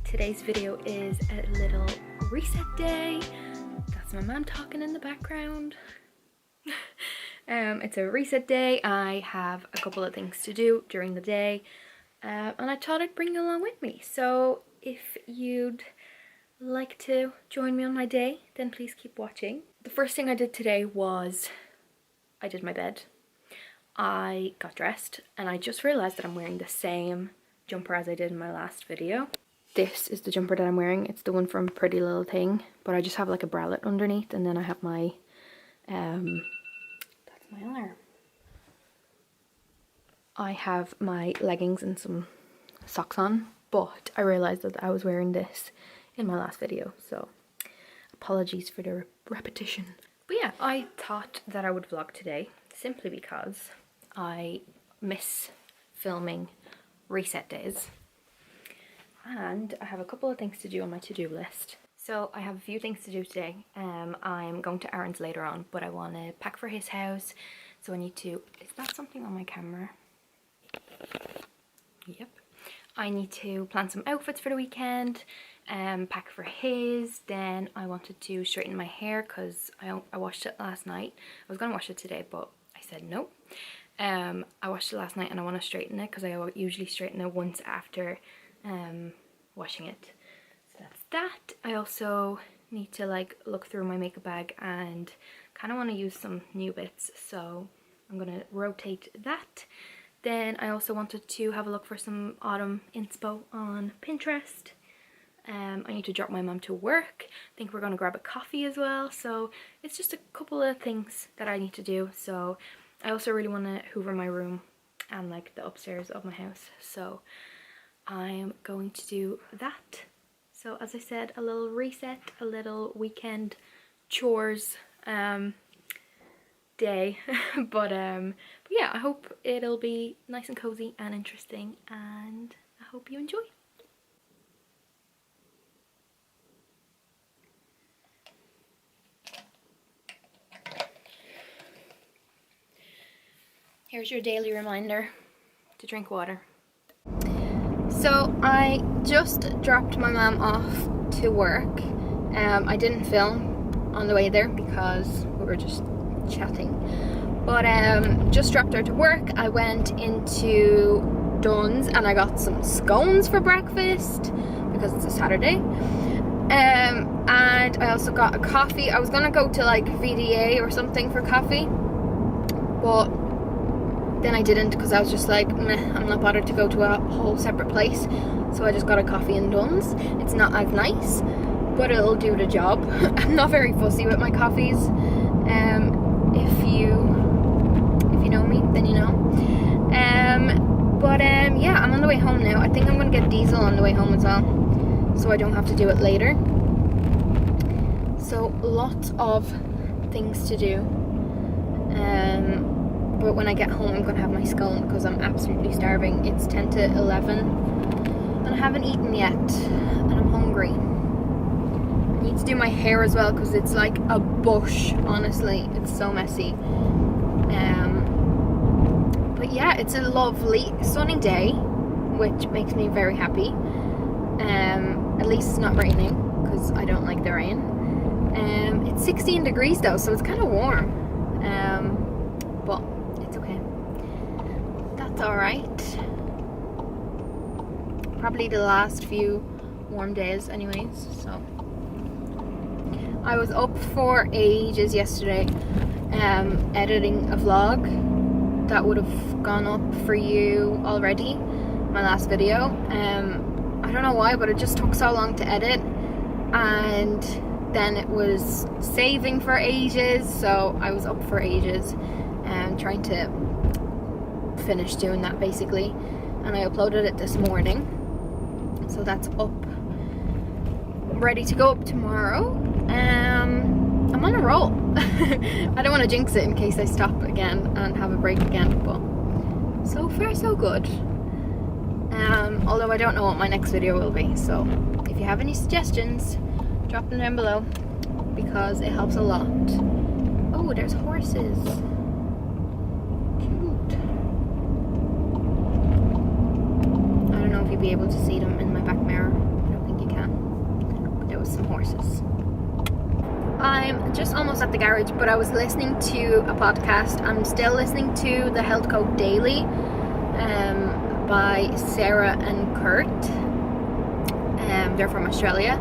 Today's video is a little reset day. That's my mom talking in the background. It's a reset day. I have a couple of things to do during the day, and I thought I'd bring you along with me. So if you'd like to join me on my day, then please keep watching. The first thing I did today was I did my bed. I got dressed and I just realized that I'm wearing the same jumper as I did in my last video. This is the jumper that I'm wearing. It's the one from Pretty Little Thing, but I just have like a bralette underneath, and then I have my that's my alarm. I have my leggings and some socks on, but I realized that I was wearing this in my last video, so apologies for the repetition. But yeah, I thought that I would vlog today simply because I miss filming reset days. And I have a couple of things to do on my to-do list. So I have a few things to do today. I'm going to Aaron's later on, but I want to pack for his house. So I need to, is that something on my camera? Yep. I need to plan some outfits for the weekend, pack for his. Then I wanted to straighten my hair because I washed it last night. I was going to wash it today, but I said no. I washed it last night and I want to straighten it because I usually straighten it once after washing it. So that's that. I also need to like look through my makeup bag and kind of want to use some new bits, so I'm gonna rotate that. Then I also wanted to have a look for some autumn inspo on Pinterest. I need to drop my mum to work. I think we're gonna grab a coffee as well, so it's just a couple of things that I need to do. So I also really want to hoover my room and like the upstairs of my house, so I'm going to do that. So as I said, a little reset, a little weekend chores day. but yeah, I hope it'll be nice and cozy and interesting, and I hope you enjoy. Here's your daily reminder to drink water. So I just dropped my mum off to work. I didn't film on the way there because we were just chatting. But just dropped her to work. I went into Dunn's and I got some scones for breakfast because it's a Saturday. And I also got a coffee. I was gonna go to like VDA or something for coffee, but then I didn't because I was just like, meh, I'm not bothered to go to a whole separate place. So I just got a coffee in Dunn's. It's not as nice, but it'll do the job. I'm not very fussy with my coffees. If you know me, then you know. Yeah, I'm on the way home now. I think I'm gonna get diesel on the way home as well, so I don't have to do it later. So lots of things to do. But when I get home, I'm going to have my scone because I'm absolutely starving. It's 10 to 11 and I haven't eaten yet and I'm hungry. I need to do my hair as well because it's like a bush, honestly. It's so messy. But yeah, it's a lovely sunny day, which makes me very happy. At least it's not raining because I don't like the rain. It's 16 degrees though, so it's kind of warm. But it's okay. That's alright. Probably the last few warm days anyways, so. I was up for ages yesterday editing a vlog that would have gone up for you already, my last video. I don't know why, but it just took so long to edit, and then it was saving for ages, so I was up for ages and trying to finished doing that basically, and I uploaded it this morning, so that's up, ready to go up tomorrow. I'm on a roll. I don't want to jinx it in case I stop again and have a break again, but so far so good. Although I don't know what my next video will be, so if you have any suggestions, drop them down below because it helps a lot. Oh, there's horses. Cute. I don't know if you'll be able to see them in my back mirror. I don't think you can. But there was some horses. I'm just almost at the garage, but I was listening to a podcast. I'm still listening to the Health Code Daily by Sarah and Kurt. They're from Australia.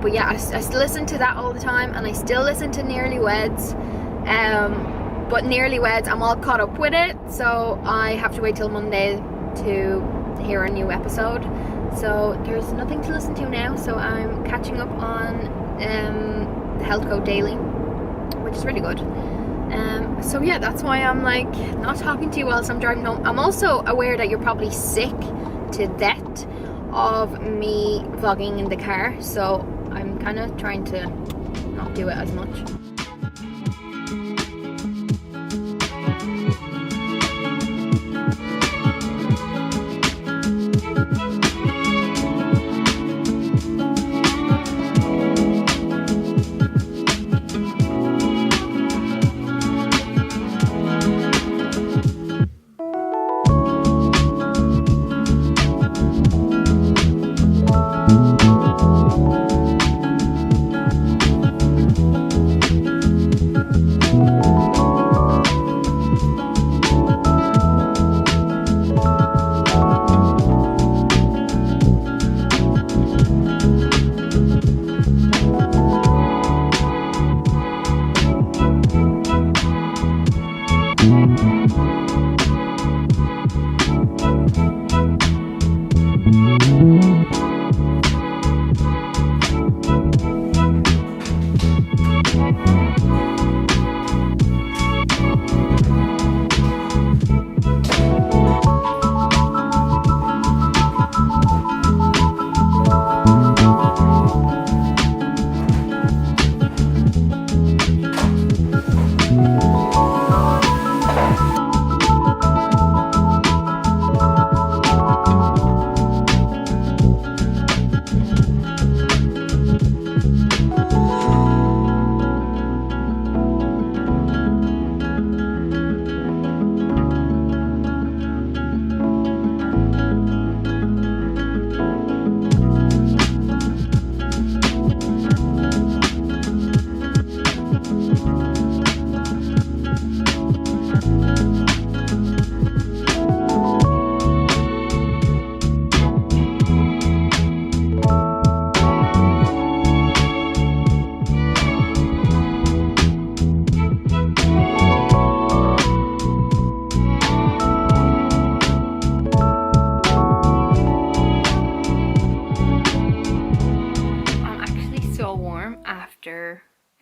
But yeah, I still listen to that all the time, and I still listen to Nearly Weds. But Nearly Weds, I'm all caught up with it, so I have to wait till Monday to hear a new episode. So there's nothing to listen to now, so I'm catching up on the Health Code Daily, which is really good. So yeah, that's why I'm like not talking to you whilst I'm driving home. I'm also aware that you're probably sick to death of me vlogging in the car, so I'm kind of trying to not do it as much.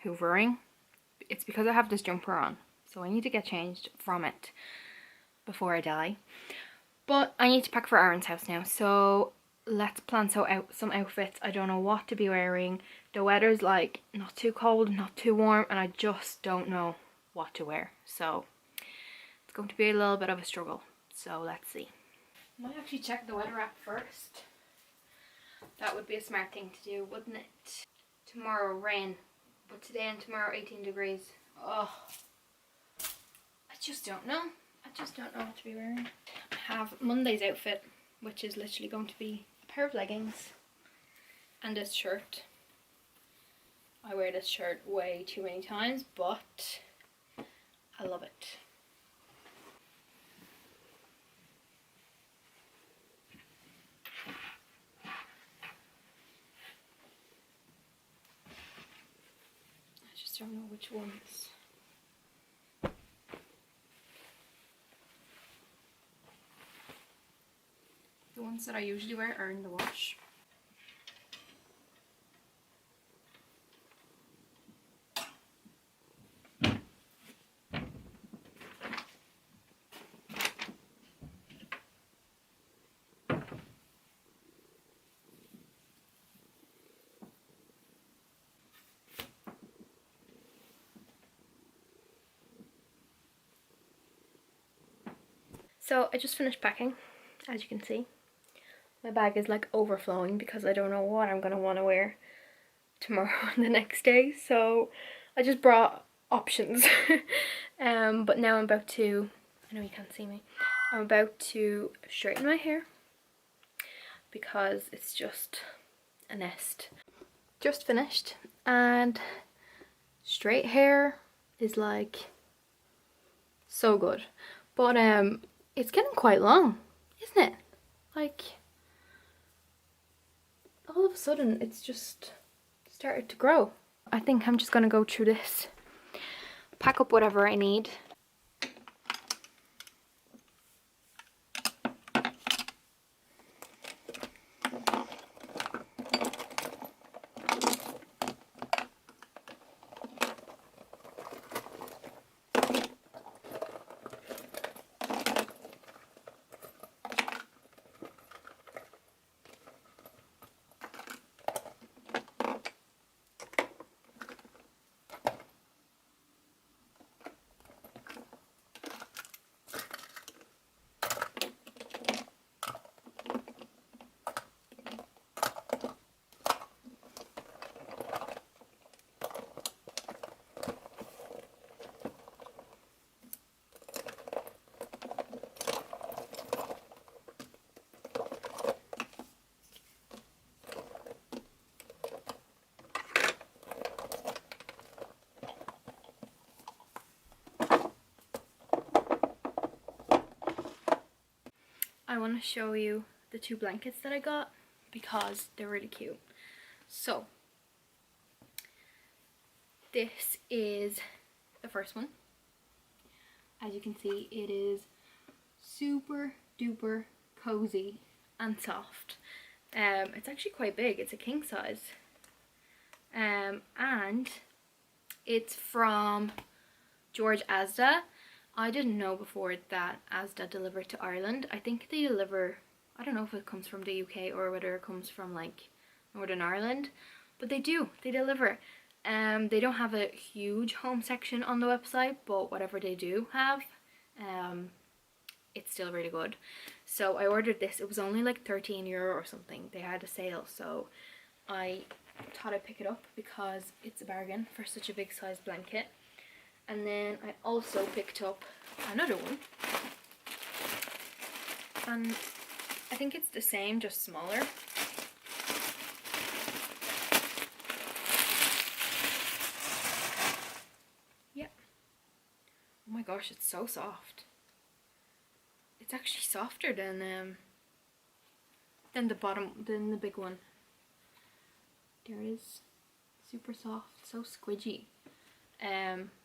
Hoovering. It's because I have this jumper on, so I need to get changed from it before I die. But I need to pack for Aaron's house now, so let's plan some outfits. I don't know what to be wearing. The weather's like not too cold, not too warm, and I just don't know what to wear. So it's going to be a little bit of a struggle. So let's see. I might actually check the weather app first. That would be a smart thing to do, wouldn't it? Tomorrow rain, but today and tomorrow 18 degrees. Oh, I just don't know. I just don't know what to be wearing. I have Monday's outfit, which is literally going to be a pair of leggings and this shirt. I wear this shirt way too many times, but I love it. I just don't know which ones. The ones that I usually wear are in the wash. So I just finished packing, as you can see. My bag is like overflowing because I don't know what I'm gonna want to wear tomorrow and the next day. So I just brought options. But now I'm about to, I know you can't see me, I'm about to straighten my hair because it's just a nest. Just finished, and straight hair is like so good, but it's getting quite long, isn't it? Like all of a sudden it's just started to grow. I think I'm just gonna go through this, pack up whatever I need. I want to show you the two blankets that I got because they're really cute. So this is the first one. As you can see, it is super duper cozy and soft. It's actually quite big. It's a king size. And it's from George Asda. I didn't know before that Asda delivered to Ireland. I think they deliver, I don't know if it comes from the UK or whether it comes from like Northern Ireland, but they do, they deliver. They don't have a huge home section on the website, but whatever they do have, it's still really good. So I ordered this. It was only like €13 or something. They had a sale, so I thought I'd pick it up because it's a bargain for such a big size blanket. And then I also picked up another one, and I think it's the same, just smaller. Yeah. Oh my gosh, it's so soft. It's actually softer than the big one. There it is. Super soft, so squidgy.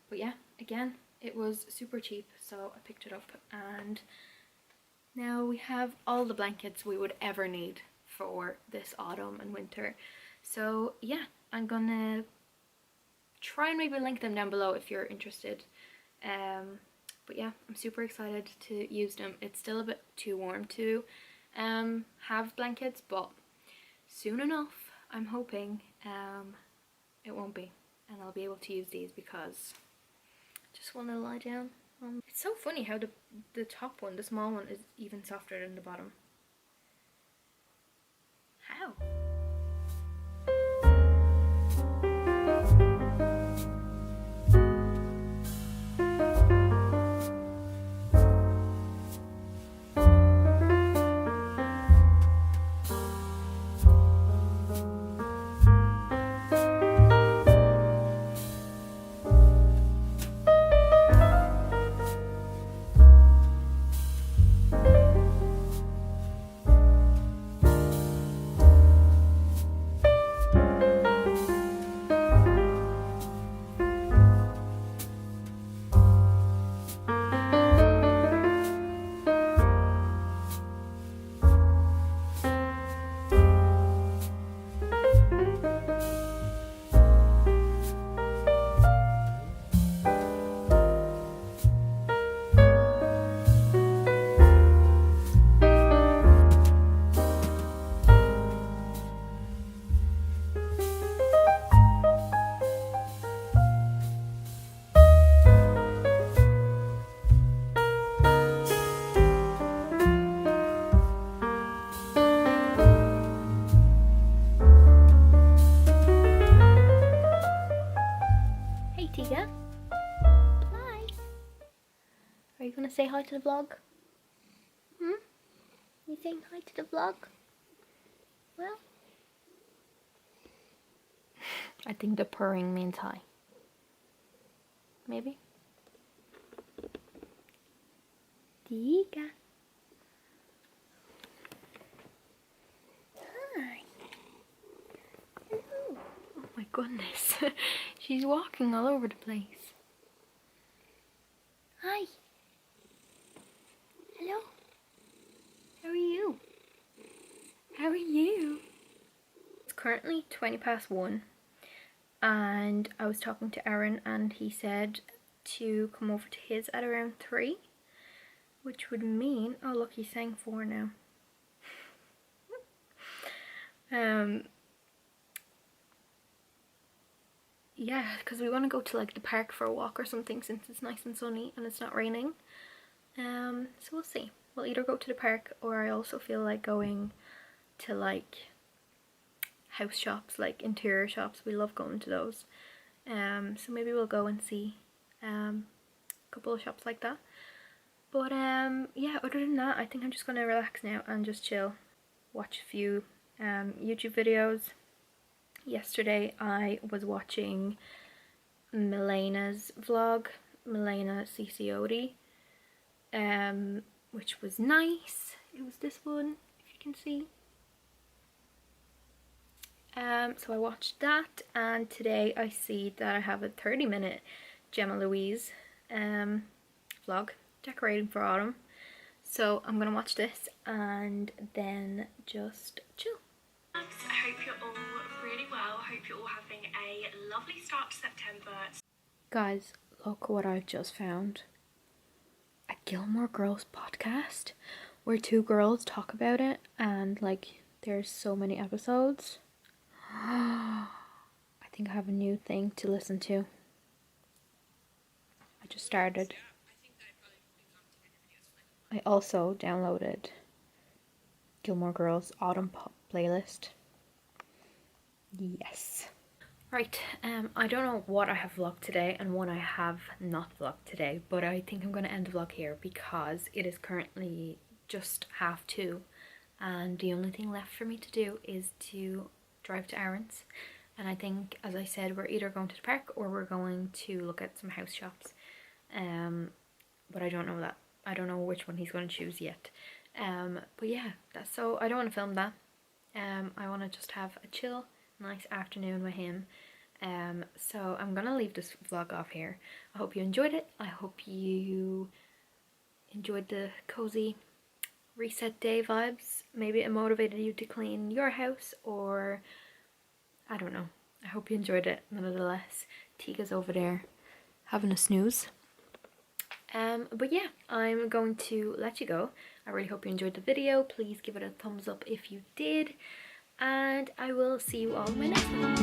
But yeah, again, it was super cheap, so I picked it up, and now we have all the blankets we would ever need for this autumn and winter. So yeah, I'm gonna try and maybe link them down below if you're interested. But yeah, I'm super excited to use them. It's still a bit too warm to have blankets, but soon enough, I'm hoping it won't be, and I'll be able to use these because I just want to lie down. It's so funny how the top one, the small one, is even softer than the bottom. How? hi to the vlog? You saying hi to the vlog? Well, I think the purring means hi. Maybe. Diga. Hi. Hello. Oh my goodness. She's walking all over the place. Hi. Hello. How are you? How are you? It's currently 1:20 and I was talking to Aaron and he said to come over to his at around 3, which would mean, oh look, he's saying 4 now. Yeah, because we want to go to like the park for a walk or something since it's nice and sunny and it's not raining. So we'll see. We'll either go to the park, or I also feel like going to like house shops, like interior shops. We love going to those. So maybe we'll go and see a couple of shops like that. But yeah, other than that, I think I'm just gonna relax now and just chill, watch a few YouTube videos. Yesterday I was watching Milena's vlog, Milena CCOD, which was nice. It was this one, if you can see. So I watched that, and today I see that I have a 30-minute Gemma Louise vlog, decorating for autumn. So I'm gonna watch this and then just chill. I hope you're all really well. I hope you're all having a lovely start to September. Guys, look what I've just found. A Gilmore Girls podcast where 2 girls talk about it, and like there's so many episodes. I think I have a new thing to listen to. I just started. I also downloaded Gilmore Girls Autumn Pop playlist. Yes. Right, I don't know what I have vlogged today and what I have not vlogged today, but I think I'm going to end the vlog here because it is currently just 2:30 and the only thing left for me to do is to drive to Aaron's. And I think, as I said, we're either going to the park or we're going to look at some house shops. But I don't know that. I don't know which one he's going to choose yet. But yeah, that's so I don't want to film that. I want to just have a chill, nice afternoon with him. So I'm gonna leave this vlog off here. I hope you enjoyed it. I hope you enjoyed the cozy reset day vibes. Maybe it motivated you to clean your house, or I don't know. I hope you enjoyed it nonetheless. Tiga's over there having a snooze. But yeah, I'm going to let you go. I really hope you enjoyed the video. Please give it a thumbs up if you did, and I will see you all in my next one.